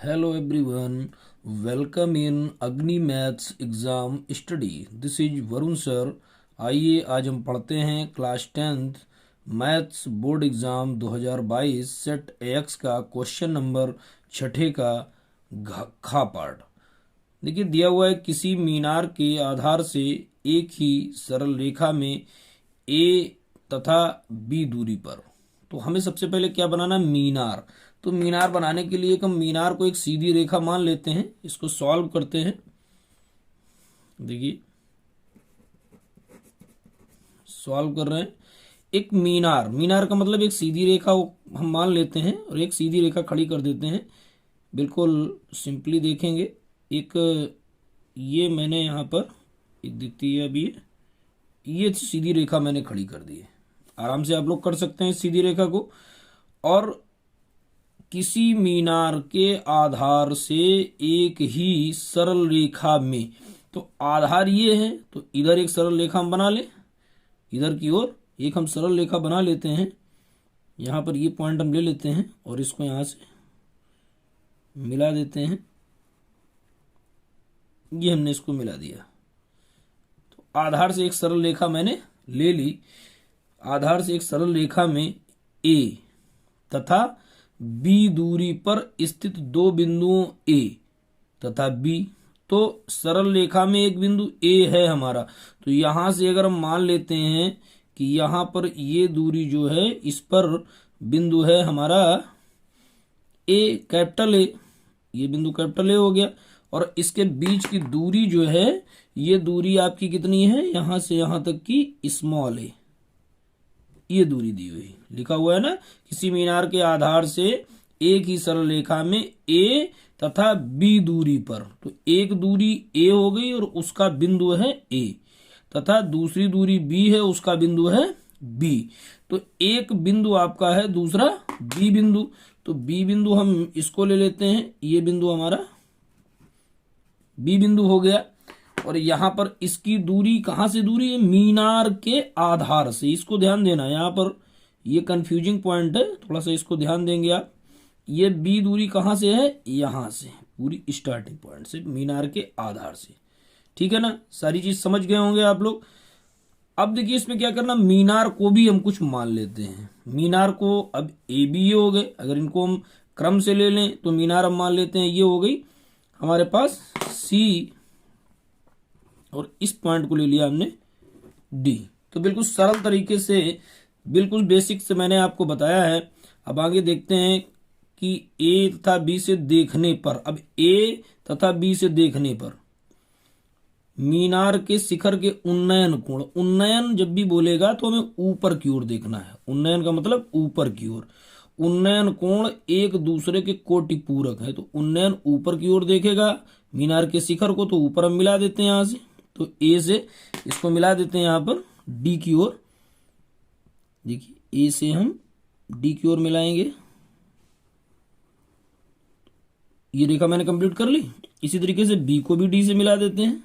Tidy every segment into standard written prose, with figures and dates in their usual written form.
Hello everyone, welcome in Agni Maths exam study. This is Varun sir. आइए आज हम पढ़ते हैं class 10th maths board exam 2022 set x का क्वेश्चन नंबर 6 का खा पार्ट। देखिए दिया हुआ है किसी मीनार के आधार से एक ही सरल रेखा में ए तथा बी दूरी पर। तो हमें सबसे पहले क्या बनाना, मीनार। तो मीनार बनाने के लिए हम मीनार को एक सीधी रेखा मान लेते हैं। इसको सॉल्व करते हैं। देखिए सॉल्व कर रहे हैं। एक मीनार, मीनार का मतलब एक सीधी रेखा हम मान लेते हैं और एक सीधी रेखा खड़ी कर देते हैं। बिल्कुल सिंपली देखेंगे। एक ये मैंने यहाँ पर एक दिखती है अभी, ये सीधी रेखा मैंने खड़ी कर दी है। आराम से आप लोग कर सकते हैं सीधी रेखा को। और किसी मीनार के आधार से एक ही सरल रेखा में, तो आधार ये है तो इधर एक सरल रेखा हम बना ले, इधर की ओर एक हम सरल रेखा बना लेते हैं। यहां पर ये पॉइंट हम ले लेते हैं और इसको यहां से मिला देते हैं। ये हमने इसको मिला दिया। तो आधार से एक सरल रेखा मैंने ले ली। आधार से एक सरल रेखा में ए तथा बी दूरी पर स्थित दो बिंदुओं ए तथा बी। तो सरल रेखा में एक बिंदु ए है हमारा, तो यहां से अगर हम मान लेते हैं कि यहां पर ये दूरी जो है, इस पर बिंदु है हमारा ए, कैपिटल ए। ये बिंदु कैपिटल ए हो गया। और इसके बीच की दूरी जो है, ये दूरी आपकी कितनी है, यहां से यहां तक की स्मॉल ए। ये दूरी दी हुई लिखा हुआ है ना, किसी मीनार के आधार से एक ही सरल रेखा में ए तथा बी दूरी पर। तो एक दूरी ए हो गई और उसका बिंदु है ए, तथा दूसरी दूरी बी है, उसका बिंदु है बी। तो एक बिंदु आपका है दूसरा बी बिंदु। तो बी बिंदु हम इसको ले लेते हैं। ये बिंदु हमारा बी बिंदु हो गया। और यहां पर इसकी दूरी कहां से दूरी है, मीनार के आधार से। इसको ध्यान देना, यहां पर ये कंफ्यूजिंग पॉइंट है, थोड़ा सा इसको ध्यान देंगे आप। ये बी दूरी कहां से है, यहां से, पूरी स्टार्टिंग पॉइंट से, मीनार के आधार से। ठीक है ना, सारी चीज समझ गए होंगे आप लोग। अब देखिए इसमें क्या करना, मीनार को भी हम कुछ मान लेते हैं। मीनार को अब ए बी ये हो गए, अगर इनको हम क्रम से ले लें तो मीनार हम मान लेते हैं ये हो गई हमारे पास सी, और इस पॉइंट को ले लिया हमने डी। तो बिल्कुल सरल तरीके से, बिल्कुल बेसिक से मैंने आपको बताया है। अब आगे देखते हैं कि ए तथा बी से देखने पर, अब ए तथा बी से देखने पर मीनार के शिखर के उन्नयन कोण, उन्नयन जब भी बोलेगा तो हमें ऊपर की ओर देखना है। उन्नयन का मतलब ऊपर की ओर। उन्नयन कोण एक दूसरे के कोटि पूरक है, तो उन्नयन ऊपर की ओर देखेगा मीनार के शिखर को। तो ऊपर हम मिला देते हैं यहां से, तो ए से इसको मिला देते हैं यहां पर डी की ओर। देखिए ए से हम डी की ओर मिलाएंगे। ये रेखा मैंने कंप्लीट कर ली। इसी तरीके से बी को भी डी से मिला देते हैं।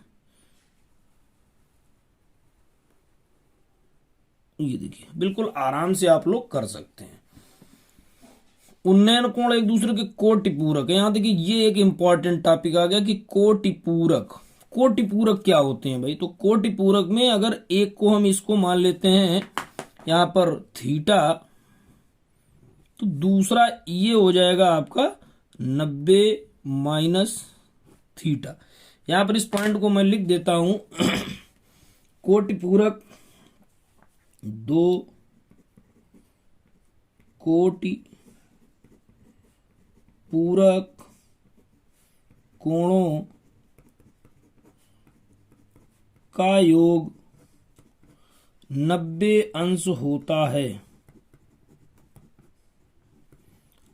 ये देखिए बिल्कुल आराम से आप लोग कर सकते हैं। उन्नयन कोण एक दूसरे के कोटि पूरक है। यहां देखिए ये एक इंपॉर्टेंट टॉपिक आ गया कि कोटि पूरक। कोटि पूरक क्या होते हैं भाई, तो कोटि पूरक में अगर एक को हम इसको मान लेते हैं यहां पर थीटा, तो दूसरा ये हो जाएगा आपका 90 माइनस थीटा। यहां पर इस पॉइंट को मैं लिख देता हूं कोटि पूरक, दो कोटि पूरक कोणों का योग 90 अंश होता है।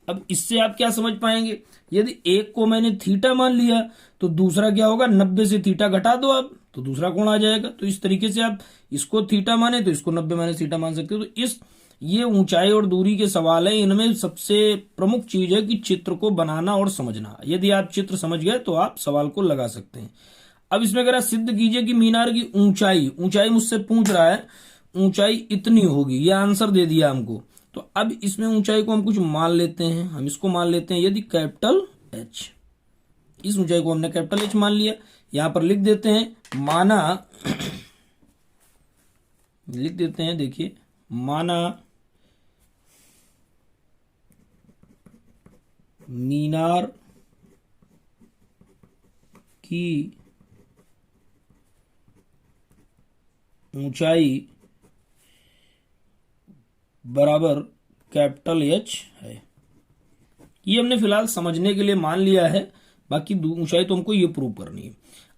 अब इससे आप क्या समझ पाएंगे, यदि एक को मैंने थीटा मान लिया तो दूसरा क्या होगा, 90 से थीटा घटा दो आप तो दूसरा कोण आ जाएगा। तो इस तरीके से आप इसको थीटा माने तो इसको 90 माइनस थीटा मान सकते हो। तो ये ऊंचाई और दूरी के सवाल है। इनमें सबसे प्रमुख चीज है कि चित्र को बनाना और समझना। यदि आप चित्र समझ गए तो आप सवाल को लगा सकते हैं। अब इसमें अगर आप सिद्ध कीजिए कि मीनार की ऊंचाई मुझसे पूछ रहा है, ऊंचाई इतनी होगी, यह आंसर दे दिया हमको। तो अब इसमें ऊंचाई को हम कुछ मान लेते हैं। हम इसको मान लेते हैं, यदि कैपिटल एच। इस ऊंचाई को हमने कैपिटल एच मान लिया। यहां पर लिख देते हैं माना, लिख देते हैं, देखिए माना मीनार की ऊंचाई बराबर कैपिटल एच है। ये हमने फिलहाल समझने के लिए मान लिया है, बाकी ऊंचाई तो हमको ये प्रूव करनी है।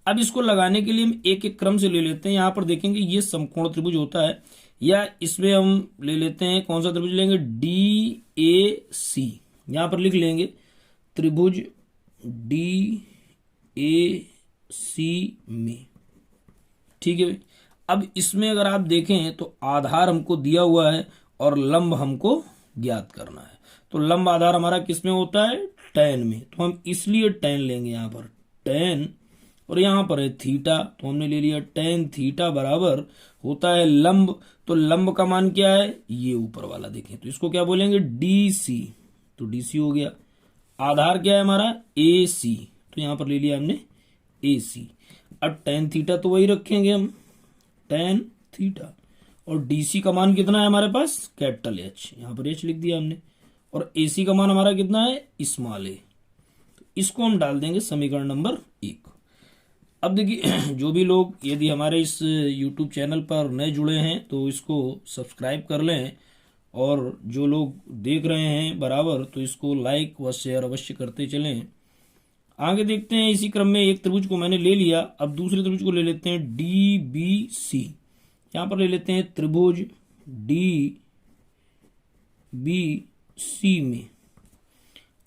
अब इसको लगाने के लिए हम एक एक क्रम से ले लेते हैं। यहां पर देखेंगे ये समकोण त्रिभुज होता है, या इसमें हम ले लेते हैं कौन सा त्रिभुज लेंगे, डी ए सी। यहां पर लिख लेंगे त्रिभुज डी ए सी में, ठीक है। अब इसमें अगर आप देखें तो आधार हमको दिया हुआ है और लंब हमको ज्ञात करना है। तो लंब आधार हमारा किस में होता है, tan में, तो हम इसलिए tan लेंगे यहां पर tan, और यहां पर है थीटा, तो हमने ले लिया tan थीटा बराबर होता है लंब। तो लंब का मान क्या है, ये ऊपर वाला देखें तो इसको क्या बोलेंगे, DC, तो DC हो गया। आधार क्या है हमारा, AC, तो यहां पर ले लिया हमने AC। अब tan थीटा तो वही रखेंगे हम, tan थीटा, और DC का मान कितना है हमारे पास, कैपिटल H, यहां पर H लिख दिया हमने, और AC का मान हमारा कितना है, स्मॉल a। तो इसको हम डाल देंगे समीकरण नंबर 1। अब देखिए जो भी लोग यदि हमारे इस YouTube चैनल पर नए जुड़े हैं तो इसको सब्सक्राइब कर लें, और जो लोग देख रहे हैं बराबर तो इसको लाइक व शेयर अवश्य करते चलें। आगे देखते हैं, इसी क्रम में एक त्रिभुज को मैंने ले लिया, अब दूसरे त्रिभुज को ले लेते हैं DBC। यहां पर ले लेते हैं त्रिभुज DBC में।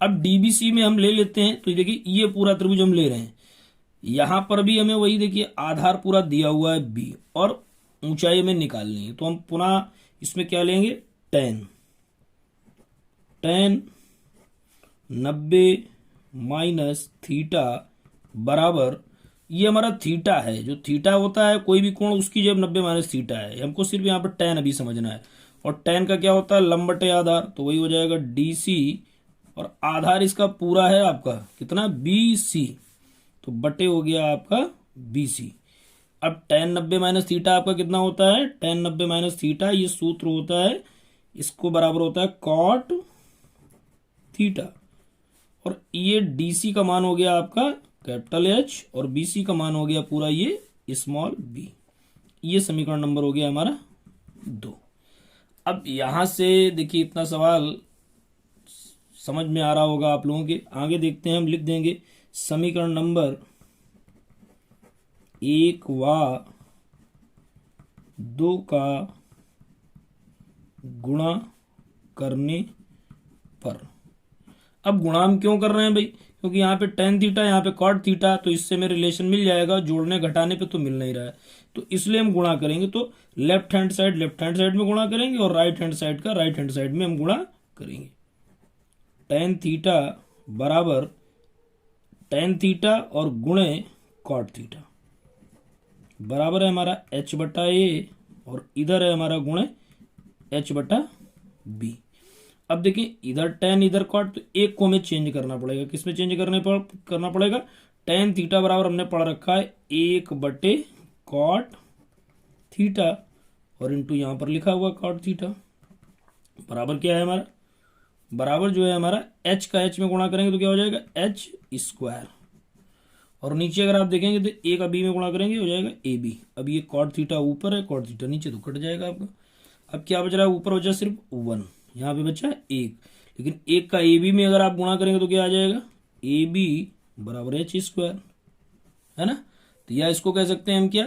अब DBC में हम ले लेते हैं, तो देखिए ये पूरा त्रिभुज हम ले रहे हैं, यहां पर भी हमें वही देखिए आधार पूरा दिया हुआ है B, और ऊंचाई हमें निकालनी है। तो हम पुनः इसमें क्या लेंगे, tan 90 माइनस थीटा बराबर, ये हमारा थीटा है, जो थीटा होता है कोई भी कोण उसकी जब 90 माइनस थीटा है, हमको सिर्फ यहाँ पर tan अभी समझना है। और tan का क्या होता है, लंब बटे आधार, तो वही हो जाएगा DC, और आधार इसका पूरा है आपका कितना, BC, तो बटे हो गया आपका BC। अब tan 90 माइनस थीटा आपका कितना होता है, tan 90 माइनस थीटा, ये सूत्र होता है, इसको बराबर होता है cot थीटा, और ये DC का मान हो गया आपका कैपिटल H, और BC का मान हो गया पूरा ये स्मॉल b। ये समीकरण नंबर हो गया हमारा 2। अब यहां से देखिए इतना सवाल समझ में आ रहा होगा आप लोगों के। आगे देखते हैं, हम लिख देंगे समीकरण नंबर 1 व 2 का गुणा करने पर। अब गुणा हम क्यों कर रहे हैं भाई, क्योंकि यहाँ पे tan थीटा, यहाँ पे cot थीटा, तो इससे में रिलेशन मिल जाएगा, जोड़ने घटाने पे तो मिल नहीं रहा है, तो इसलिए हम गुणा करेंगे। तो लेफ्ट हैंड साइड में गुणा करेंगे, और राइट हैंड साइड का राइट हैंड साइड में हम गुणा करेंगे। tan थीटा बराबर tan थीटा और गुणे cot थीटा बराबर है हमारा H बटा A, और इधर है हमारा गुणे H बटा B। अब देखिए इधर tan इधर cot, तो एक को हमें चेंज करना पड़ेगा, किसमें चेंज करना पड़ेगा, tan थीटा बराबर हमने पढ़ रखा है 1 बटे cot थीटा, और इंटू यहां पर लिखा हुआ cot थीटा बराबर क्या है हमारा, बराबर जो है हमारा H का H में गुणा करेंगे तो क्या हो जाएगा, H स्क्वायर, और नीचे अगर आप देखेंगे तो A का B में गुणा करेंगे हो जाएगा AB। अब ये cot थीटा ऊपर है, cot थीटा नीचे, तो कट जाएगा आपका। अब क्या बच रहा है, ऊपर बचा सिर्फ 1, यहाँ पे बचा 1, लेकिन 1 का AB में अगर आप गुणा करेंगे तो क्या आ जाएगा, AB बराबर H स्क्वायर, है ना। तो या इसको कह सकते हैं हम क्या,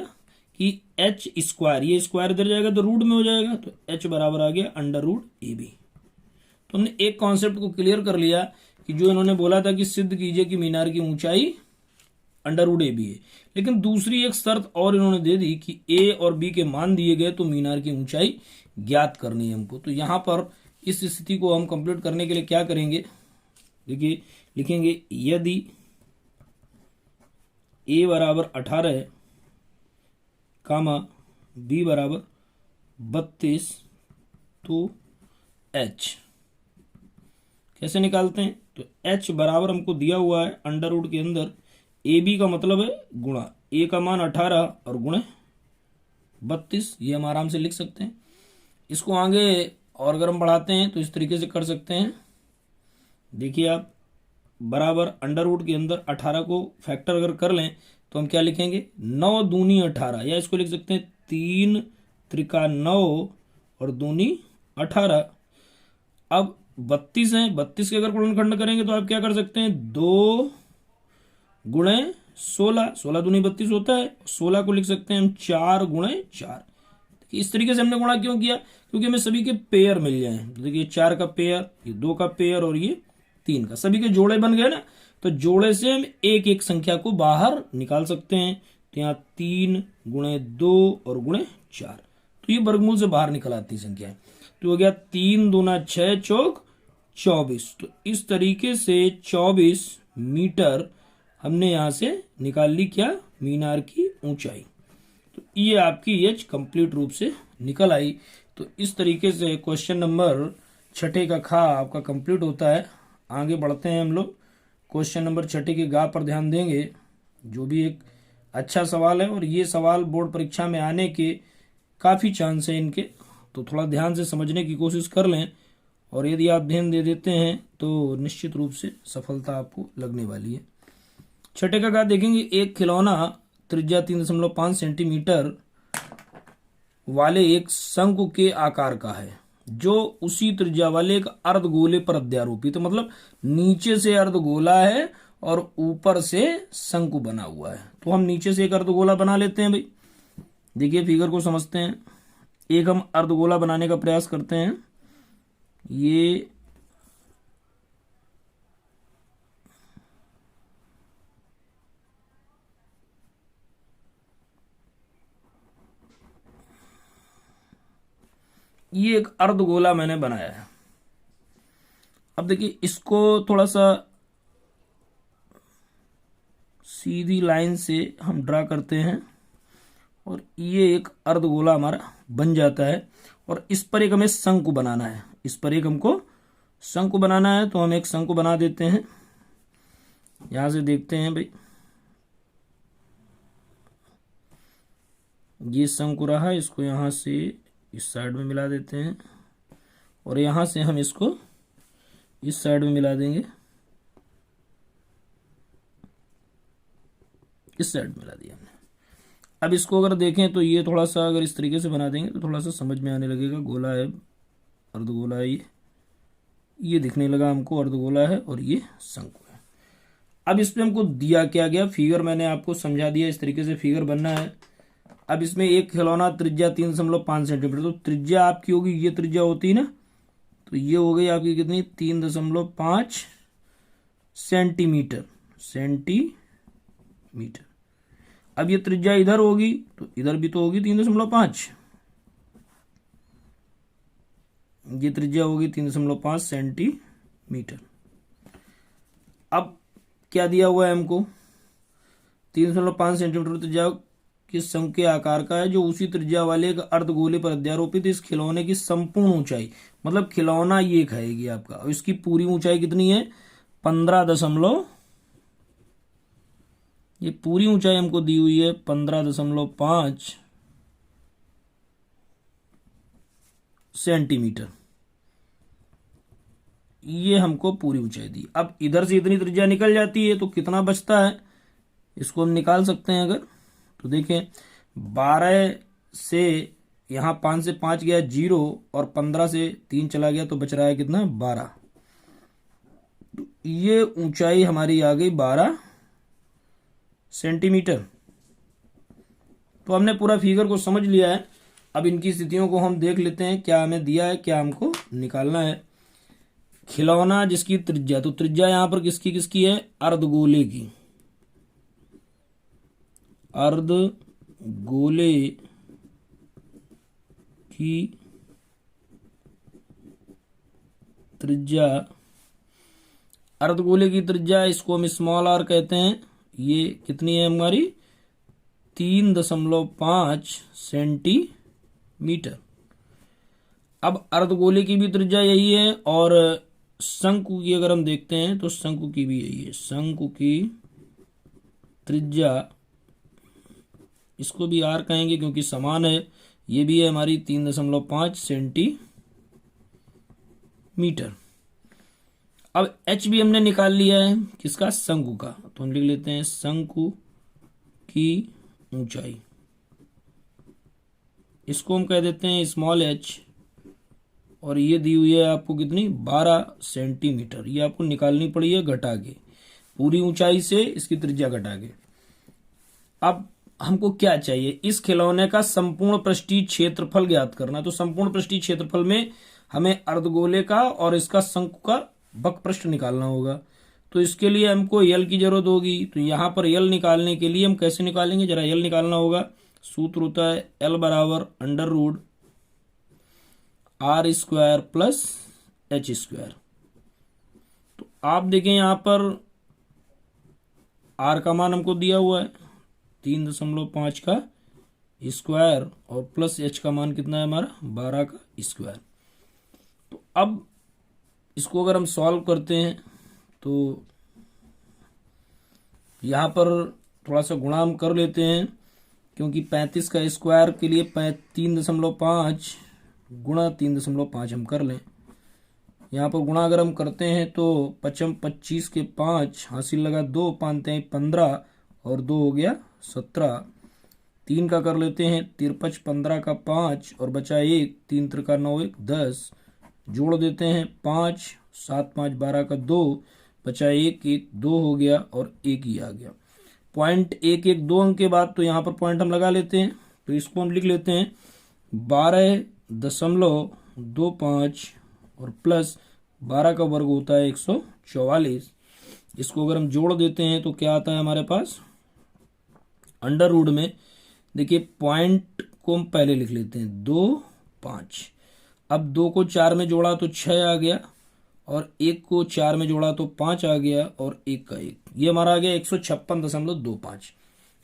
कि H स्क्वायर, ये स्क्वायर इधर जाएगा तो रूट में हो जाएगा, तो H बराबर आ गया अंडर रूट AB। तो हमने एक कॉन्सेप्ट को क्लियर कर लिया कि जो इन्होंने बोला था कि सिद्ध कीजिए कि मीनार की ऊंचाई अंडर रूट AB है, लेकिन दूसरी एक शर्त और इन्होंने दे दी कि A और B के मान दिए गए तो मीनार की ऊंचाई ज्ञात करनी है हमको। तो यहां पर इस स्थिति को हम कंप्लीट करने के लिए क्या करेंगे, देखिए लिखेंगे यदि A बराबर 18 कामा B बराबर 32, तो H कैसे निकालते हैं, तो h बराबर हमको दिया हुआ है अंडर रूट के अंदर ए बी का मतलब है गुणा ए का मान 18 और गुणे 32, ये हम आराम से लिख सकते हैं। इसको आगे और अगर हम बढ़ाते हैं तो इस तरीके से कर सकते हैं। देखिए आप, बराबर अंडर रूट के अंदर 18 को फैक्टर अगर कर लें तो हम क्या लिखेंगे, 9 दूनी 18, या इसको लिख सकते हैं 3 त्रिका 9 और दूनी 18। अब 32 है, 32 के अगर गुणनखंड करेंगे तो आप क्या कर सकते हैं, 2 गुणे 16, 16 दूनी 32 होता है, 16 को लिख सकते हैं हम 4 गुणे 4। इस तरीके से हमने गुणा क्यों किया, क्योंकि हमें सभी के पेयर मिल जाए। तो देखिए 4 का पेयर, ये 2 का पेयर और ये 3 का, सभी के जोड़े बन गए ना। तो जोड़े से हम एक एक संख्या को बाहर निकाल सकते हैं। तो यहाँ 3 गुणे 2 और गुणे 4, तो ये वर्गमूल से बाहर निकल आती संख्या है। तो हो गया 3 दूना 6 चौक 24। तो इस तरीके से 24 मीटर हमने यहां से निकाल ली क्या, मीनार की ऊंचाई। तो ये आपकी एज कंप्लीट रूप से निकल आई। तो इस तरीके से क्वेश्चन नंबर 6 का खा आपका कंप्लीट होता है। आगे बढ़ते हैं हम लोग, क्वेश्चन नंबर 6 के गा पर ध्यान देंगे, जो भी एक अच्छा सवाल है और ये सवाल बोर्ड परीक्षा में आने के काफ़ी चांस है इनके। तो थोड़ा ध्यान से समझने की कोशिश कर लें, और यदि आप ध्यान दे देते हैं तो निश्चित रूप से सफलता आपको लगने वाली है। 6 का गा देखेंगे, एक खिलौना त्रिज्या 3.5 सेंटीमीटर वाले एक शंकु के आकार का है, जो उसी त्रिज्या वाले एक अर्धगोले पर अध्यारोपित, तो मतलब नीचे से अर्धगोला है और ऊपर से शंकु बना हुआ है। तो हम नीचे से एक अर्धगोला बना लेते हैं भाई। देखिए फिगर को समझते हैं। एक हम अर्धगोला बनाने का प्रयास करते हैं। ये एक अर्धगोला मैंने बनाया है। अब देखिए इसको थोड़ा सा सीधी लाइन से हम ड्रा करते हैं और ये एक अर्धगोला हमारा बन जाता है। और इस पर एक हमें शंकु बनाना है, इस पर एक हमको शंकु बनाना है। तो हम एक शंकु बना देते हैं। यहां से देखते हैं भाई, ये शंकु रहा, इसको यहां से इस साइड में मिला देते हैं और यहां से हम इसको इस साइड में मिला देंगे, इस साइड में मिला दिया हमने। अब इसको अगर देखें तो ये थोड़ा सा अगर इस तरीके से बना देंगे तो थोड़ा सा समझ में आने लगेगा। गोला है, अर्धगोला है, ये दिखने लगा हमको अर्धगोला है और ये शंकु है। अब इसमें हमको दिया क्या गया, फिगर मैंने आपको समझा दिया, इस तरीके से फिगर बनना है। अब इसमें एक खिलौना त्रिज्या 3.5 सेंटीमीटर, तो त्रिज्या आपकी होगी, ये त्रिज्या होती है ना, तो ये हो गई आपकी कितनी, 3.5 सेंटीमीटर, सेंटीमीटर। अब ये त्रिज्या इधर होगी तो इधर भी तो होगी 3.5, ये त्रिज्या होगी 3.5 सेंटीमीटर। अब क्या दिया हुआ है हमको, 3.5 सेंटीमीटर त्रिज्या किस शंकु के आकार का है, जो उसी त्रिज्या वाले एक अर्धगोले पर अध्यारोपित इस खिलौने की संपूर्ण ऊंचाई, मतलब खिलौना ये खाएगी आपका, और इसकी पूरी ऊंचाई कितनी है, 15 ये पूरी ऊंचाई हमको दी हुई है 15.5 सेंटीमीटर, ये हमको पूरी ऊंचाई दी। अब इधर से इतनी त्रिज्या निकल जाती है तो कितना बचता है, इसको हम निकाल सकते हैं। अगर तो देखें 12 से यहाँ 5 से 5 गया 0 और 15 से 3 चला गया तो बच रहा है कितना, 12। तो ये ऊंचाई हमारी आ गई 12 सेंटीमीटर। तो हमने पूरा फिगर को समझ लिया है। अब इनकी स्थितियों को हम देख लेते हैं, क्या हमें दिया है, क्या हमको निकालना है। खिलौना जिसकी त्रिज्या, तो त्रिज्या यहां पर किसकी किसकी है, अर्धगोले की, अर्धगोले की त्रिज्या, अर्धगोले की त्रिज्या इसको हम स्मॉल आर कहते हैं। ये कितनी है हमारी, 3.5 सेंटीमीटर। अब अर्धगोले की भी त्रिज्या यही है और शंकु की अगर हम देखते हैं तो शंकु की भी यही है, शंकु की त्रिज्या, इसको भी आर कहेंगे क्योंकि समान है, ये भी है हमारी 3.5 सेंटीमीटर। अब एच भी हमने निकाल लिया है, किसका, शंकु का, तो हम लिख लेते हैं शंकु की ऊंचाई, इसको हम कह देते हैं स्मॉल एच, और ये दी हुई है आपको कितनी, 12 सेंटीमीटर। ये आपको निकालनी पड़ी है घटा के, पूरी ऊंचाई से इसकी त्रिज्या घटा के। अब हमको क्या चाहिए, इस खिलौने का संपूर्ण पृष्ठीय क्षेत्रफल ज्ञात करना। तो संपूर्ण पृष्ठीय क्षेत्रफल में हमें अर्धगोले का और इसका शंकु का वक्रपृष्ठ निकालना होगा। तो इसके लिए हमको यल की जरूरत होगी। तो यहां पर यल निकालने के लिए हम कैसे निकालेंगे, जरा यल निकालना होगा। सूत्र होता है एल बराबर √r² प्लस h²। तो आप देखें यहां पर r का मान हमको दिया हुआ है 3.5 का स्क्वायर, और प्लस h का मान कितना है हमारा, 12 का स्क्वायर। तो अब इसको अगर हम सॉल्व करते हैं तो यहां पर थोड़ा सा गुणा हम कर लेते हैं, क्योंकि 35 का स्क्वायर के लिए 3.5 गुणा 3.5 हम कर लें। यहाँ पर गुणा अगर हम करते हैं तो 25 के 5 हासिल लगा 2, 5 हैं 15 और 2 हो गया 17। 3 का कर लेते हैं 53, 15 का 5 और बचा 1, 3 त्रिका 9, 1 10, जोड़ देते हैं 5, 7 5 12 का 2, बचा 1, 1 2 हो गया और 1 ही आ गया। पॉइंट 1 1 2 अंक के बाद तो यहाँ पर पॉइंट हम लगा लेते हैं। तो इसको हम लिख लेते हैं 12.25 और प्लस 12 का वर्ग होता है 144। इसको अगर हम जोड़ देते हैं तो क्या आता है हमारे पास, अंडर रूट में देखिए पॉइंट को हम पहले लिख लेते हैं 2 5। अब 2 को 4 में जोड़ा तो 6 आ गया, और 1 को 4 में जोड़ा तो 5 आ गया, और 1 का 1, ये हमारा आ गया 156.25।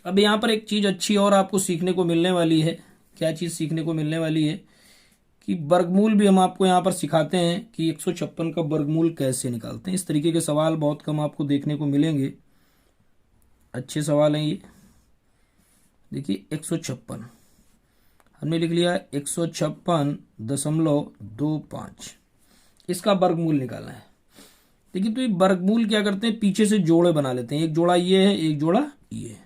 अब यहाँ पर एक चीज अच्छी और आपको सीखने को मिलने वाली है। क्या चीज सीखने को मिलने वाली है कि वर्गमूल भी हम आपको यहाँ पर सिखाते हैं कि 156 का वर्गमूल कैसे निकालते हैं। इस तरीके के सवाल बहुत कम आपको देखने को मिलेंगे, अच्छे सवाल हैं ये। देखिए 156 हमने लिख लिया 156.25, इसका वर्गमूल निकालना है। देखिए तो ये वर्गमूल क्या करते हैं, पीछे से जोड़े बना लेते हैं, एक जोड़ा ये है, एक जोड़ा ये है।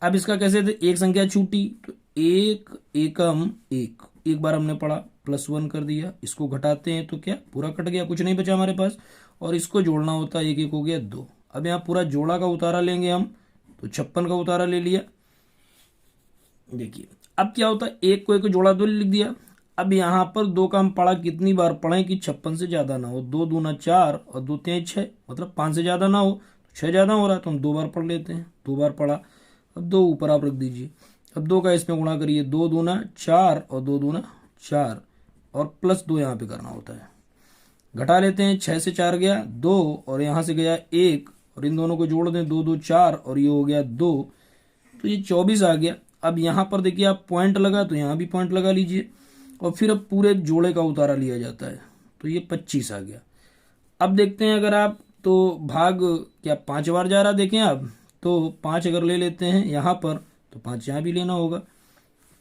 अब इसका कैसे थे, एक संख्या छूटी तो 1 एकम 1, एक बार हमने पढ़ा +1 कर दिया, इसको घटाते हैं तो क्या पूरा कट गया, कुछ नहीं बचा हमारे पास, और इसको जोड़ना होता है 1 1 हो गया 2। अब यहाँ पूरा जोड़ा का उतारा लेंगे हम, तो 56 का उतारा ले लिया। देखिए अब क्या होता है, 1 को 1 जोड़ा 2 लिख दिया। अब यहाँ पर 2 का हम पढ़ा, कितनी बार पढ़ें कि 56 से ज्यादा ना हो, 2 दूना 4 और 2 3 6, मतलब 5 से ज्यादा ना हो, 6 ज्यादा हो रहा है तो हम 2 बार पढ़ लेते हैं, 2 बार पढ़ा। अब 2 ऊपर आप रख दीजिए, अब 2 का इसमें गुणा करिए, 2 दूना 4 और 2 दूना 4, और प्लस 2 यहाँ पे करना होता है। घटा लेते हैं, 6 से 4 गया 2, और यहाँ से गया 1, और इन दोनों को जोड़ दें 2 2 4, और ये हो गया 2, तो ये 24 आ गया। अब यहाँ पर देखिए आप पॉइंट लगा तो यहाँ भी पॉइंट लगा लीजिए, और फिर अब पूरे जोड़े का उतारा लिया जाता है, तो ये 25 आ गया। अब देखते हैं अगर आप तो भाग क्या 5 बार जा रहा, देखें आप तो 5 अगर ले लेते हैं यहाँ पर तो 5 यहाँ भी लेना होगा,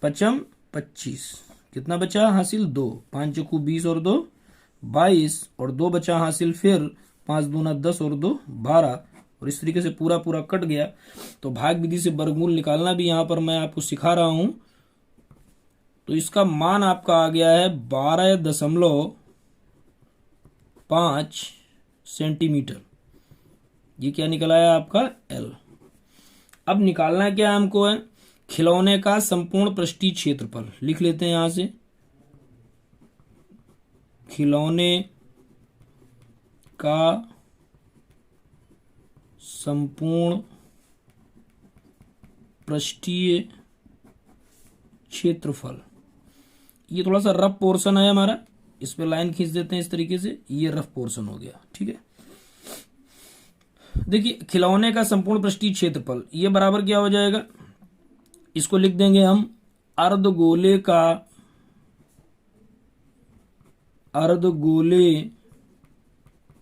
5 25, कितना बचा हासिल 2, 5 चौकू 20 और 2 22, और 2 बचा हासिल, फिर 5 दूना 10 और 2 12, और इस तरीके से पूरा पूरा कट गया। तो भाग विधि से वर्गमूल निकालना भी यहाँ पर मैं आपको सिखा रहा हूं। तो इसका मान आपका आ गया है 12.5 सेंटीमीटर, ये क्या निकला है आपका एल। अब निकालना क्या हमको है, खिलौने का संपूर्ण पृष्ठीय क्षेत्रफल लिख लेते हैं यहां से, खिलौने का संपूर्ण पृष्ठीय क्षेत्रफल, ये थोड़ा सा रफ पोर्शन है हमारा, इस पे लाइन खींच देते हैं इस तरीके से, ये रफ पोर्शन हो गया, ठीक है। देखिए खिलौने का संपूर्ण पृष्ठीय क्षेत्रफल ये बराबर क्या हो जाएगा, इसको लिख देंगे हम अर्धगोले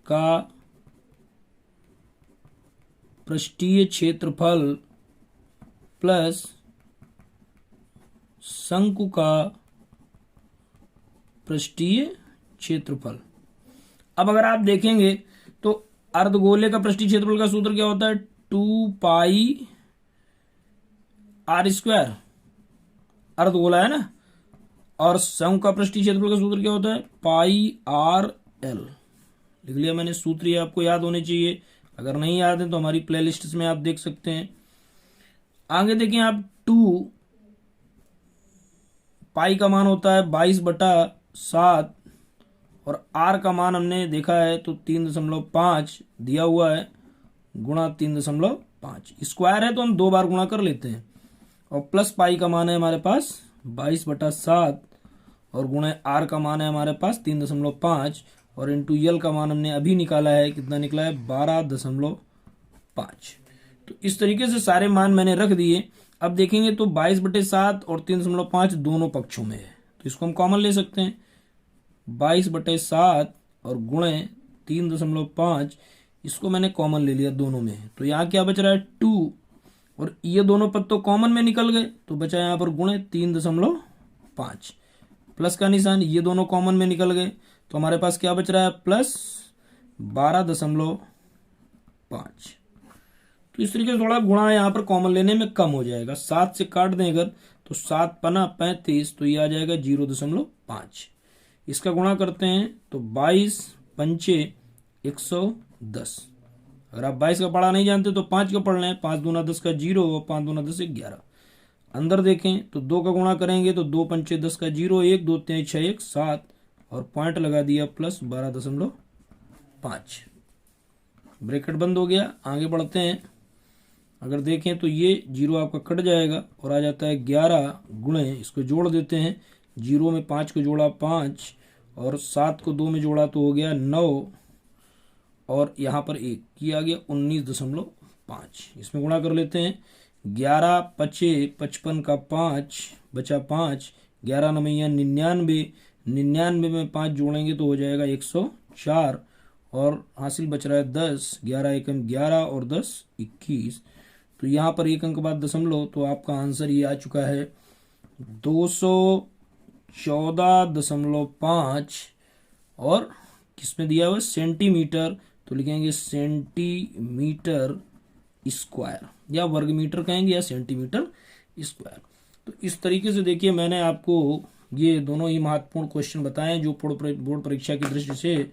का पृष्ठीय क्षेत्रफल प्लस शंकु का पृष्ठीय क्षेत्रफल। अब अगर आप देखेंगे तो अर्धगोले का पृष्ठीय क्षेत्रफल का सूत्र क्या होता है, 2 पाई आर स्क्वायर, अर्धगोला है ना, और शंकु का पृष्ठीय क्षेत्रफल का सूत्र क्या होता है, पाई आर एल। लिख लिया मैंने सूत्र, ये आपको याद होने चाहिए, अगर नहीं याद है तो हमारी प्लेलिस्ट में आप देख सकते हैं। आगे देखें आप, 2 पाई का मान होता है 22/7 और आर का मान हमने देखा है तो 3.5 दिया हुआ है, गुणा 3.5, स्क्वायर है तो हम 2 बार गुणा कर लेते हैं, और प्लस पाई का मान है हमारे पास 22/7 और गुणा आर का मान है हमारे पास 3.5 और इंटू यल का मान हमने अभी निकाला है, कितना निकला है 12.5। तो इस तरीके से सारे मान मैंने रख दिए। अब देखेंगे तो 22/7 और 3.5 दोनों पक्षों में है, तो इसको हम कॉमन ले सकते हैं, 22/7 और गुणे 3.5, इसको मैंने कॉमन ले लिया दोनों में, तो यहाँ क्या बच रहा है 2 और ये दोनों पद तो कॉमन में निकल गए, तो बचा यहाँ पर गुणे 3.5, प्लस का निशान, ये दोनों कॉमन में निकल गए, तो हमारे पास क्या बच रहा है प्लस 12.5। तो इस तरीके से थोड़ा गुणा यहाँ पर कॉमन लेने में कम हो जाएगा, 7 से काट दें अगर तो 7 पना 35, तो ये आ जाएगा 0.5। इसका गुणा करते हैं तो 22 पंचे 110। अगर आप 22 का पढ़ा नहीं जानते तो 5 का पढ़ लें, 5 दूना 10 का 0 और 5 दूना 10 11। अंदर देखें तो 2 का गुणा करेंगे तो 2 पंचे 10 का 0, 1 2 3 6 1 7 और पॉइंट लगा दिया प्लस 12.5, ब्रैकेट बंद हो गया। आगे बढ़ते हैं, अगर देखें तो ये 0 आपका कट जाएगा और आ जाता है 11 गुणे, इसको जोड़ देते हैं, 0 में 5 को जोड़ा 5 और 7 को 2 में जोड़ा तो हो गया 9 और यहाँ पर 1 किया गया 19.5। इसमें गुणा कर लेते हैं, 11 पचे 55 का 5 बचा 5, 11 9 99, 99 में 5 जोड़ेंगे तो हो जाएगा 104 और हासिल बच रहा है 10, 11 एकम 11 और 10 21। तो यहाँ पर एक अंक बाद दशमलव, तो आपका आंसर ये आ चुका है 214.5 और किसमें दिया हुआ सेंटीमीटर, तो लिखेंगे सेंटीमीटर स्क्वायर या वर्ग मीटर कहेंगे या सेंटीमीटर स्क्वायर। तो इस तरीके से देखिए मैंने आपको ये दोनों ही महत्वपूर्ण क्वेश्चन बताए जो बोर्ड परीक्षा की दृष्टि से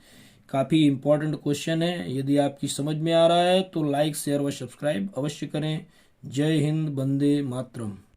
काफ़ी इंपॉर्टेंट क्वेश्चन है। यदि आपकी समझ में आ रहा है तो लाइक शेयर व सब्सक्राइब अवश्य करें। जय हिंद, वंदे मातरम।